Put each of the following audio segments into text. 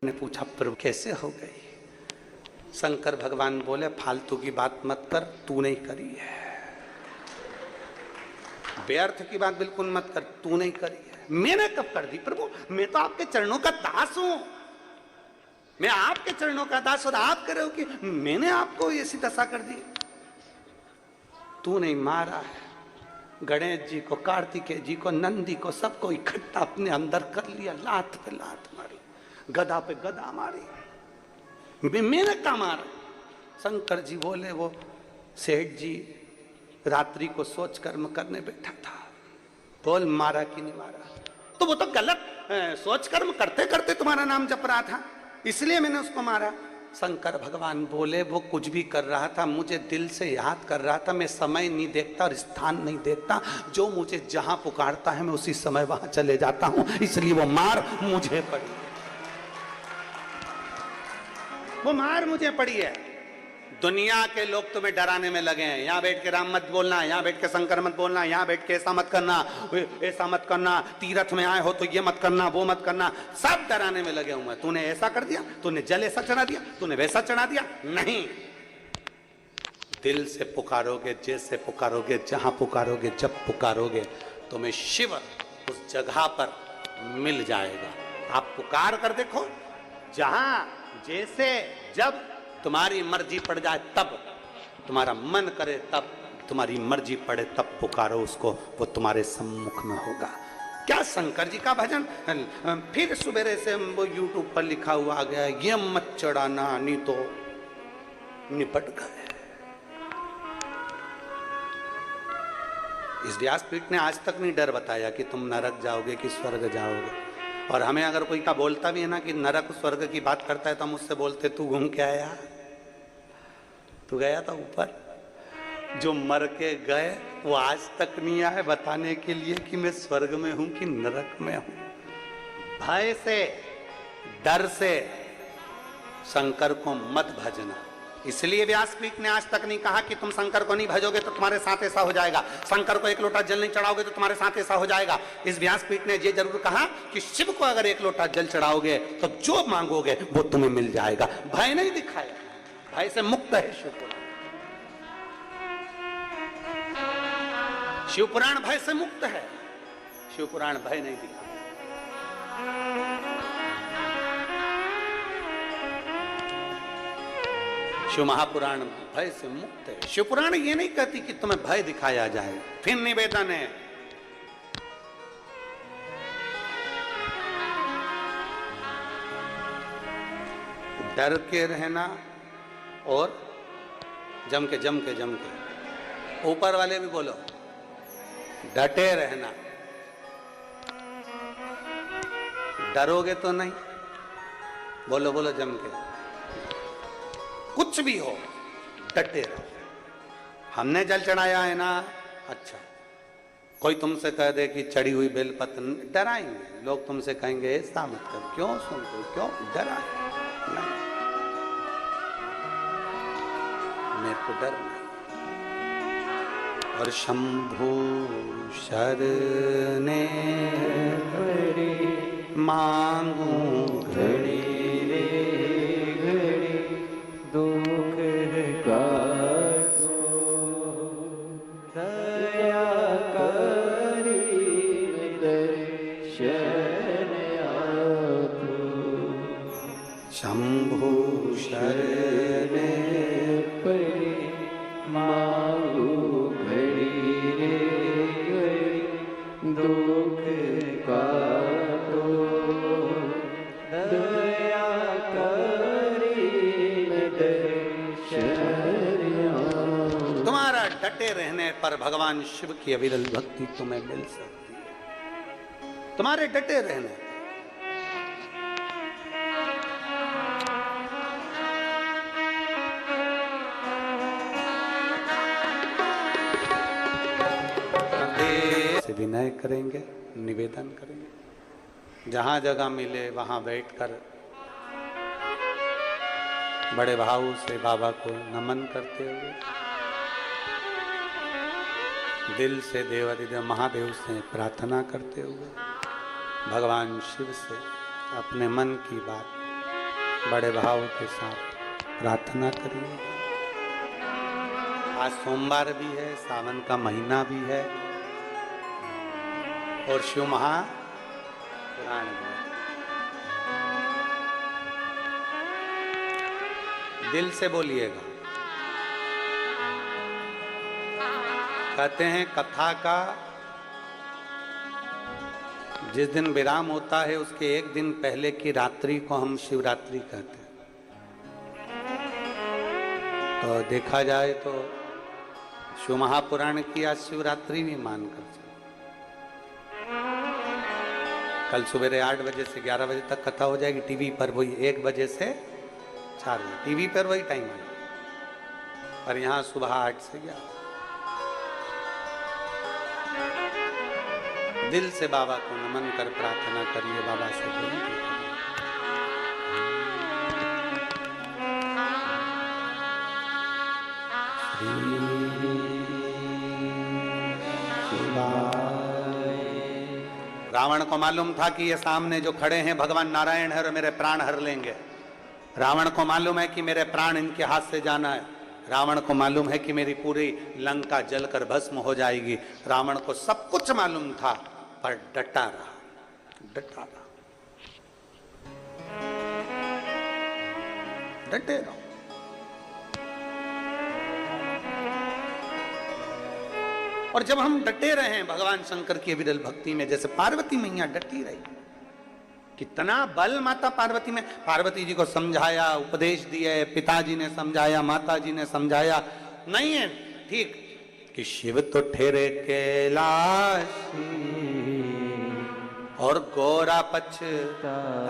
ने पूछा प्रभु कैसे हो गई? शंकर भगवान बोले फालतू की बात मत कर, तू नहीं करी है। व्यर्थ की बात बिल्कुल मत कर, तू नहीं करी है। मैंने कब कर दी प्रभु? मैं तो आपके चरणों का दास हूं, मैं आपके चरणों का दास, और आप कह रहे हो कि मैंने आपको ऐसी दशा कर दी। तू नहीं मारा है, गणेश जी को, कार्तिकेय जी को, नंदी को, सबको इकट्ठा अपने अंदर कर लिया, लात पे लात मारी, गदा पे गदा मारी, मैंने क्या मारा? शंकर जी बोले वो सेठ जी रात्रि को सोच कर्म करने बैठा था, बोल मारा कि नहीं मारा? तो वो तो गलत सोच कर्म करते करते तुम्हारा नाम जप रहा था, इसलिए मैंने उसको मारा। शंकर भगवान बोले वो कुछ भी कर रहा था, मुझे दिल से याद कर रहा था। मैं समय नहीं देखता और स्थान नहीं देखता, जो मुझे जहां पुकारता है मैं उसी समय वहां चले जाता हूं, इसलिए वो मार मुझे पड़ी, वो मार मुझे पड़ी है। दुनिया के लोग तुम्हें डराने में लगे हैं, यहाँ बैठ के राम मत बोलना, यहाँ बैठ के शंकर मत बोलना, यहाँ बैठ के ऐसा मत करना, ऐसा मत करना, तीर्थ में आए हो तो ये मत करना, वो मत करना, सब डराने में लगे हुए। तूने ऐसा कर दिया, तूने जल ऐसा चढ़ा दिया, तूने वैसा चढ़ा दिया। नहीं, दिल से पुकारोगे, जैसे पुकारोगे, जहां पुकारोगे, जब पुकारोगे, तुम्हें शिव उस जगह पर मिल जाएगा। आप पुकार कर देखो, जहां जैसे जब तुम्हारी मर्जी पड़ जाए, तब तुम्हारा मन करे, तब तुम्हारी मर्जी पड़े तब पुकारो उसको, वो तुम्हारे सम्मुख में होगा। क्या शंकर जी का भजन फिर सुबेरे से वो यूट्यूब पर लिखा हुआ आ गया, ये मत चढ़ाना नहीं तो निपट गए। इस व्यासपीठ ने आज तक नहीं डर बताया कि तुम नरक जाओगे कि स्वर्ग जाओगे। और हमें अगर कोई का बोलता भी है ना कि नरक स्वर्ग की बात करता है, तो हम उससे बोलते तू घूम के आया, तू गया था ऊपर? जो मर के गए वो आज तक नहीं आए बताने के लिए कि मैं स्वर्ग में हूं कि नरक में हूं। भय से, डर से शंकर को मत भजना। इसलिए व्यासपीठ ने आज तक नहीं कहा कि तुम शंकर को नहीं भजोगे तो तुम्हारे साथ ऐसा हो जाएगा, शंकर को एक लोटा जल नहीं चढ़ाओगे तो तुम्हारे साथ ऐसा हो जाएगा। इस व्यासपीठ ने ये जरूर कहा कि शिव को अगर एक लोटा जल चढ़ाओगे तो जो मांगोगे वो तुम्हें मिल जाएगा। भय नहीं दिखाया, भय से मुक्त है शिवपुराण। शिवपुराण भय से मुक्त है, शिवपुराण भय नहीं दिखाया। शिव महापुराण भय से मुक्त है। शिवपुराण ये नहीं कहती कि तुम्हें भय दिखाया जाए। फिर निवेदन है, डर के रहना और जम के जम के जम के। ऊपर वाले भी बोलो, डटे रहना। डरोगे तो नहीं, बोलो बोलो जम के। कुछ भी हो डटे रहो। हमने जल चढ़ाया है ना, अच्छा, कोई तुमसे कह दे कि चढ़ी हुई बेलपत्र, डराएंगे लोग, तुमसे कहेंगे ऐसा मत कर, क्यों सुनते, क्यों डराए? नहीं, मेरे को डर नहीं। और शंभु शरणे मांगू घड़ी रे घड़ी, दुख काटो दया करी दर्शन आपो। शंभु शरणे पड़ी मांगू घड़ी रे घड़ी, दुख काटो दया करी दर्शन। तुम्हारा डटे रहने पर भगवान शिव की अविरल भक्ति तुम्हें मिल सकती है, तुम्हारे डटे रहने। से विनय करेंगे, निवेदन करेंगे, जहां जगह मिले वहां बैठकर बड़े भाव से बाबा को नमन करते हुए, दिल से देवादिदेव महादेव से प्रार्थना करते हुए, भगवान शिव से अपने मन की बात बड़े भाव के साथ प्रार्थना करिए। आज सोमवार भी है, सावन का महीना भी है और शिव महापुराण भी है। दिल से बोलिएगा। कहते हैं कथा का जिस दिन विराम होता है उसके एक दिन पहले की रात्रि को हम शिवरात्रि कहते हैं। तो देखा जाए तो शिव महापुराण की आज शिवरात्रि भी मानकर चले। कल सवेरे 8 बजे से 11 बजे तक कथा हो जाएगी टीवी पर, वही 1 बजे से 4 बजे टीवी पर वही टाइम है, और यहाँ सुबह 8 से 11। दिल से बाबा को नमन कर प्रार्थना करिए, बाबा से विनती करिए। रावण को मालूम था कि ये सामने जो खड़े हैं भगवान नारायण है और मेरे प्राण हर लेंगे। रावण को मालूम है कि मेरे प्राण इनके हाथ से जाना है। रावण को मालूम है कि मेरी पूरी लंका जलकर भस्म हो जाएगी। रावण को सब कुछ मालूम था, पर डटा रहा, डटा रहा। डटे रहो। और जब हम डटे रहे भगवान शंकर की विरल भक्ति में, जैसे पार्वती मैया डटी रही, कितना बल माता पार्वती में। पार्वती जी को समझाया, उपदेश दिए, पिताजी ने समझाया, माताजी ने समझाया, नहीं है ठीक कि शिव तो ठहरे कैलाशी और गोरा पछताओगी,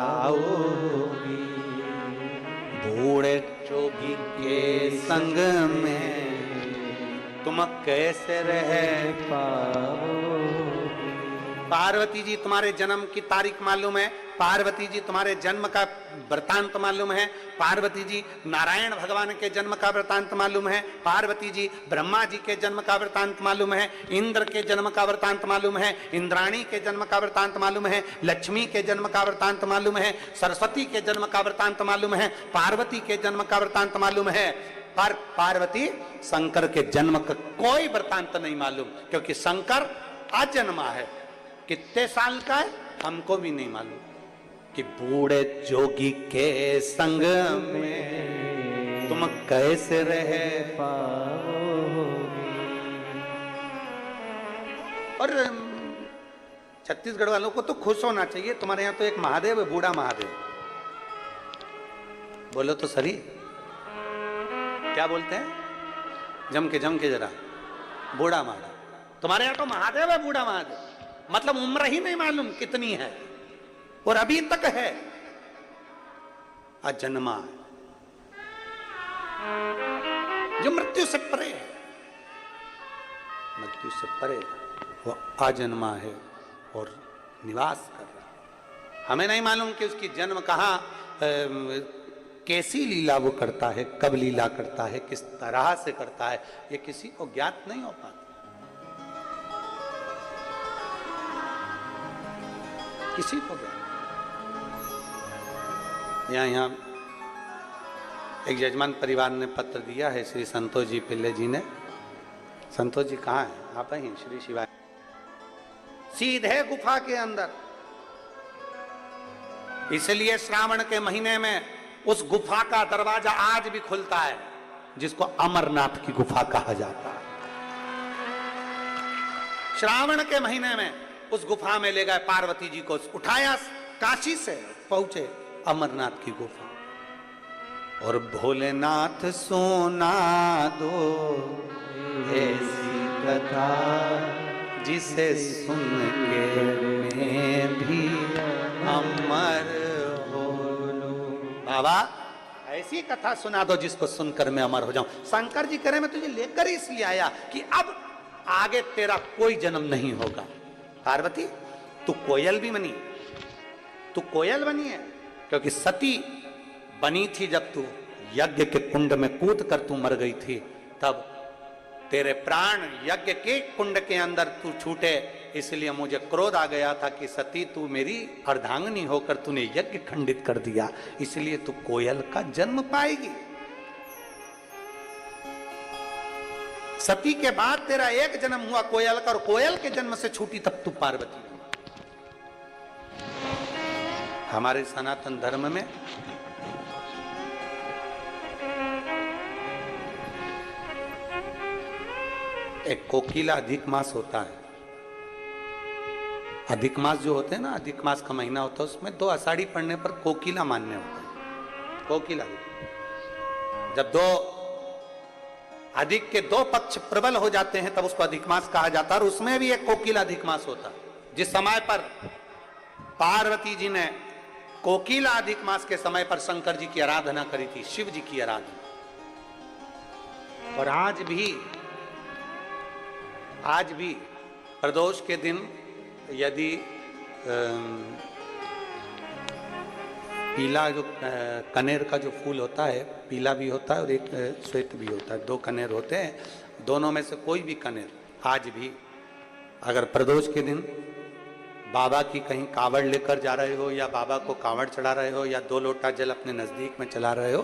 बूढ़े जोगी के संग में तुम कैसे रह पाओगी। पार्वती जी तुम्हारे जन्म की तारीख मालूम है, पार्वती जी तुम्हारे जन्म का वृतांत मालूम है, पार्वती जी नारायण भगवान के जन्म का वृतांत मालूम है, पार्वती जी ब्रह्मा जी के जन्म का वृतांत मालूम है, इंद्र के जन्म का वृतांत मालूम है, इंद्राणी के जन्म का वृतांत मालूम है, लक्ष्मी के जन्म का वृतांत मालूम है, सरस्वती के जन्म का वृतांत मालूम है, पार्वती के जन्म का वृतांत मालूम है। पर पार्वती शंकर के जन्म का कोई वृतांत नहीं मालूम, क्योंकि शंकर अजन्मा है। कितने साल का है हमको भी नहीं मालूम। कि बूढ़े जोगी के संग में तुम कैसे रह पाओगे। और छत्तीसगढ़ वालों को तो खुश होना चाहिए, तुम्हारे यहाँ तो एक महादेव है, बूढ़ा महादेव। बोलो तो सही, क्या बोलते हैं? जम के जरा, बूढ़ा महादेव। तुम्हारे यहाँ तो महादेव है, बूढ़ा महादेव, मतलब उम्र ही नहीं मालूम कितनी है, और अभी तक है, अजन्मा है, जो मृत्यु से परे है, मृत्यु से परे वो अजन्मा है और निवास कर रहा है। हमें नहीं मालूम कि उसकी जन्म कहाँ, कैसी लीला वो करता है, कब लीला करता है, किस तरह से करता है, ये किसी को ज्ञात नहीं हो पाता। किसी को ज्ञात। यहाँ एक यजमान परिवार ने पत्र दिया है श्री संतोष जी पिल्ले जी ने। संतोष जी कहाँ हैं? आप ही श्री शिवाय, सीधे गुफा के अंदर। इसलिए श्रावण के महीने में उस गुफा का दरवाजा आज भी खुलता है, जिसको अमरनाथ की गुफा कहा जाता है। श्रावण के महीने में उस गुफा में ले गए पार्वती जी को, उठाया, काशी से पहुंचे अमरनाथ की गुफा। और भोलेनाथ सुना दो ऐसी कथा जिसे सुन के मैं भी अमर हो लूं। बाबा ऐसी कथा सुना दो जिसको सुनकर मैं अमर हो जाऊं। शंकर जी कह रहे मैं तुझे लेकर इसलिए आया कि अब आगे तेरा कोई जन्म नहीं होगा। पार्वती तू कोयल भी बनी, तू कोयल बनी है, क्योंकि सती बनी थी जब तू यज्ञ के कुंड में कूद कर तू मर गई थी, तब तेरे प्राण यज्ञ के कुंड के अंदर तू छूटे, इसलिए मुझे क्रोध आ गया था कि सती तू मेरी अर्धांगिनी होकर तूने यज्ञ खंडित कर दिया, इसलिए तू कोयल का जन्म पाएगी। सती के बाद तेरा एक जन्म हुआ कोयल का, और कोयल के जन्म से छूटी तब तू पार्वती। हमारे सनातन धर्म में एक कोकिला अधिक मास होता है। अधिक मास जो होते हैं ना, अधिक मास का महीना होता है, उसमें 2 आषाढ़ी पड़ने पर कोकिला मान्य होता है। कोकिला जब 2 अधिक के 2 पक्ष प्रबल हो जाते हैं तब उसको अधिक मास कहा जाता है। और उसमें भी एक कोकिला अधिक मास होता है। जिस समय पर पार्वती जी ने कोकिला अधिक मास के समय पर शंकर जी की आराधना करी थी, शिव जी की आराधना। और आज भी प्रदोष के दिन यदि पीला जो कनेर का जो फूल होता है, पीला भी होता है और एक श्वेत भी होता है, 2 कनेर होते हैं, दोनों में से कोई भी कनेर आज भी अगर प्रदोष के दिन बाबा की कहीं कावड़ लेकर जा रहे हो या बाबा को कावड़ चढ़ा रहे हो या 2 लोटा जल अपने नजदीक में चला रहे हो,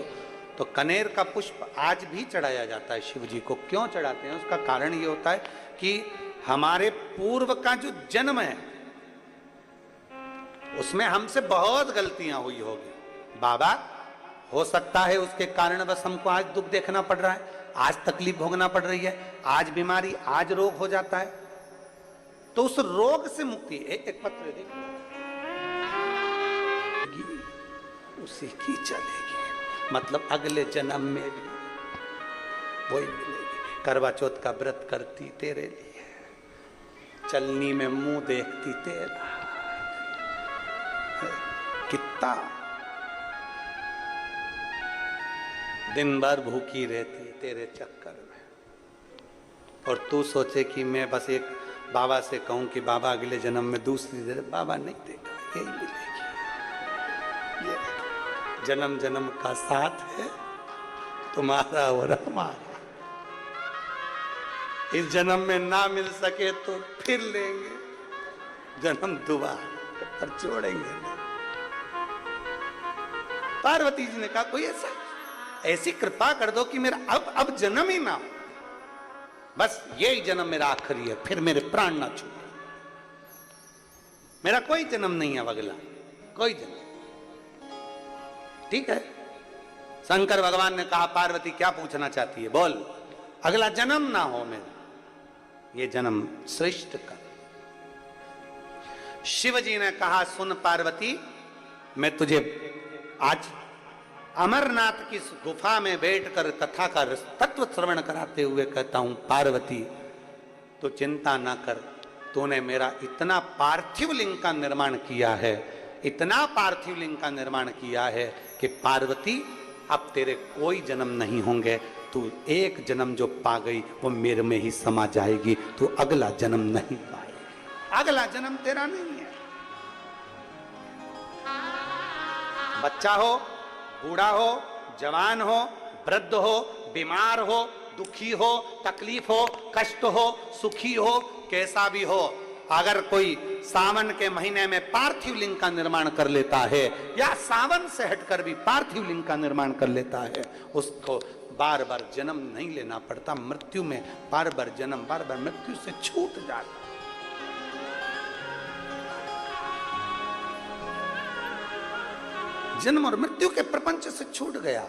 तो कनेर का पुष्प आज भी चढ़ाया जाता है शिव जी को। क्यों चढ़ाते हैं? उसका कारण ये होता है कि हमारे पूर्व का जो जन्म है उसमें हमसे बहुत गलतियां हुई होगी। बाबा हो सकता है उसके कारण बस हमको आज दुख देखना पड़ रहा है, आज तकलीफ भोगना पड़ रही है, आज बीमारी, आज रोग हो जाता है। तो उस रोग से मुक्ति एक पत्र देखिए, उसी की चलेगी, मतलब अगले जन्म में भी वही मिलेगी। करवा चौथ का व्रत करती तेरे लिए, चलनी में मुंह देखती तेरा, कितना दिन भर भूखी रहती तेरे चक्कर में, और तू सोचे कि मैं बस एक बाबा से कहूं कि बाबा अगले जन्म में दूसरी दे, बाबा नहीं देगा, यही मिलेगी। ये जन्म जन्म का साथ है तुम्हारा और हमारा, इस जन्म में ना मिल सके तो फिर लेंगे, जन्म दोबारा पर जोड़ेंगे। पार्वती जी ने कहा कोई ऐसी कृपा कर दो कि मेरा अब जन्म ही ना हो, बस यही जन्म मेरा आखिरी है, फिर मेरे प्राण ना छूटे, मेरा कोई जन्म नहीं है अगला, कोई जन्म। ठीक है, शंकर भगवान ने कहा पार्वती क्या पूछना चाहती है, बोल, अगला जन्म ना हो मेरा, ये जन्म श्रेष्ठ कर। शिव जी ने कहा सुन पार्वती, मैं तुझे आज अमरनाथ की गुफा में बैठकर कथा का तत्व श्रवण कराते हुए कहता हूं, पार्वती तो चिंता ना कर, तूने मेरा इतना पार्थिव लिंग का निर्माण किया है, इतना पार्थिव लिंग का निर्माण किया है कि पार्वती अब तेरे कोई जन्म नहीं होंगे, तू एक जन्म जो पा गई वो मेरे में ही समा जाएगी, तू अगला जन्म नहीं पाएगी, अगला जन्म तेरा नहीं है। बच्चा हो, बूढ़ा हो, जवान हो, वृद्ध हो, बीमार हो, दुखी हो, तकलीफ हो, कष्ट हो, सुखी हो, कैसा भी हो, अगर कोई सावन के महीने में पार्थिव लिंग का निर्माण कर लेता है या सावन से हटकर भी पार्थिव लिंग का निर्माण कर लेता है, उसको बार बार जन्म नहीं लेना पड़ता, मृत्यु में बार बार जन्म, बार बार मृत्यु से छूट जाता। जन्म और मृत्यु के प्रपंच से छूट गया।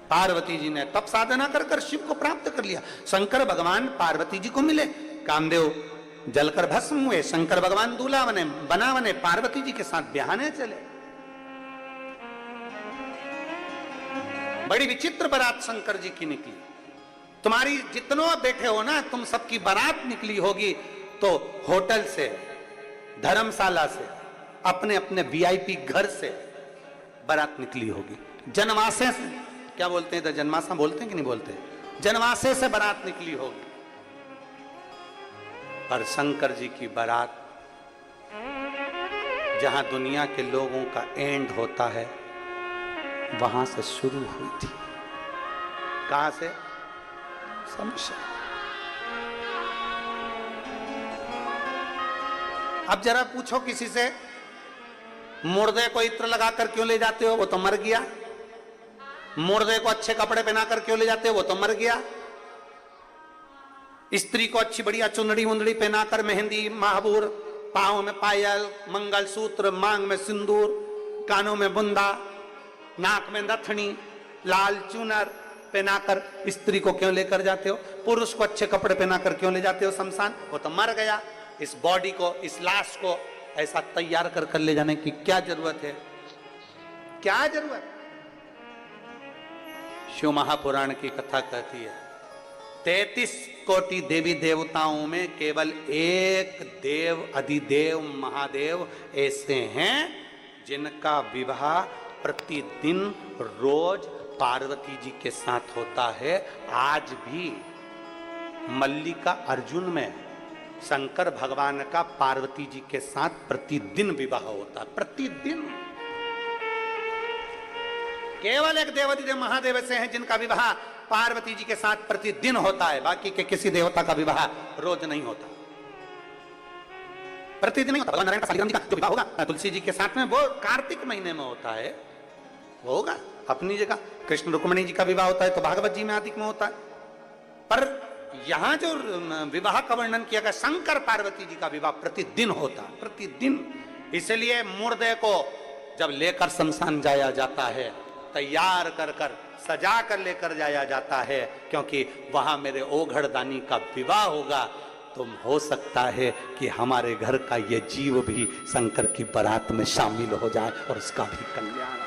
पार्वती जी ने तप साधना कर कर शिव को प्राप्त कर लिया। शंकर भगवान पार्वती जी को मिले, कामदेव जलकर भस्म हुए, शंकर भगवान दूल्हा बने, बना बने, पार्वती जी के साथ ब्याहने चले। बड़ी विचित्र बारात शंकर जी की निकली। तुम्हारी जितनों बैठे हो ना, तुम सबकी बारात निकली होगी तो होटल से, धर्मशाला से, अपने अपने वीआईपी घर से बारात निकली होगी। जनवासे से, क्या बोलते हैं, तो जनमासा बोलते हैं कि नहीं बोलते, जनवासे से बारात निकली होगी। पर शंकर जी की बारात जहां दुनिया के लोगों का एंड होता है वहां से शुरू हुई थी। कहां से? शमशान। अब जरा पूछो किसी से, मुर्दे को इत्र लगाकर क्यों ले जाते हो? वो तो मर गया। मुर्दे को अच्छे कपड़े पहनाकर क्यों ले जाते हो? वो तो मर गया। स्त्री को अच्छी बढ़िया चुंदड़ी उंदड़ी पहनाकर, मेहंदी, महाबूर, पांव में पायल, मंगलसूत्र, मांग में सिंदूर, कानों में बुंदा, नाक में नथनी, लाल चूनर पहनाकर स्त्री को क्यों लेकर जाते हो? पुरुष को अच्छे कपड़े पहनाकर क्यों ले जाते हो शमशान? वो तो मर गया। इस बॉडी को, इस लाश को ऐसा तैयार कर ले जाने की क्या जरूरत है? क्या जरूरत? शिव महापुराण की कथा कहती है 33 कोटि देवी देवताओं में केवल एक देव, अधिदेव महादेव ऐसे हैं जिनका विवाह प्रतिदिन रोज पार्वती जी के साथ होता है। आज भी मल्लिका अर्जुन में शंकर भगवान का पार्वती जी के साथ प्रतिदिन विवाह होता है। प्रतिदिन केवल एक देवाधिदेव महादेव से हैं जिनका विवाह पार्वती जी के साथ प्रतिदिन होता है। बाकी के किसी देवता का विवाह रोज नहीं होता, प्रतिदिन नहीं होता। भगवान नारायण का शालिग्राम जी का जो विवाह होगा तुलसी जी के साथ में, वो कार्तिक महीने में होता है, वो होगा अपनी जगह। कृष्ण रुक्मिणी जी का विवाह होता है तो भागवत जी में आदिक में होता है। पर यहां जो विवाह का वर्णन किया गया, शंकर पार्वती जी का विवाह प्रतिदिन होता, प्रतिदिन। इसलिए मुर्दे को जब लेकर शमशान जाया जाता है, तैयार कर कर सजा कर लेकर जाया जाता है, क्योंकि वहां मेरे ओघड़दानी का विवाह होगा। तो हो सकता है कि हमारे घर का ये जीव भी शंकर की बारात में शामिल हो जाए और उसका भी कल्याण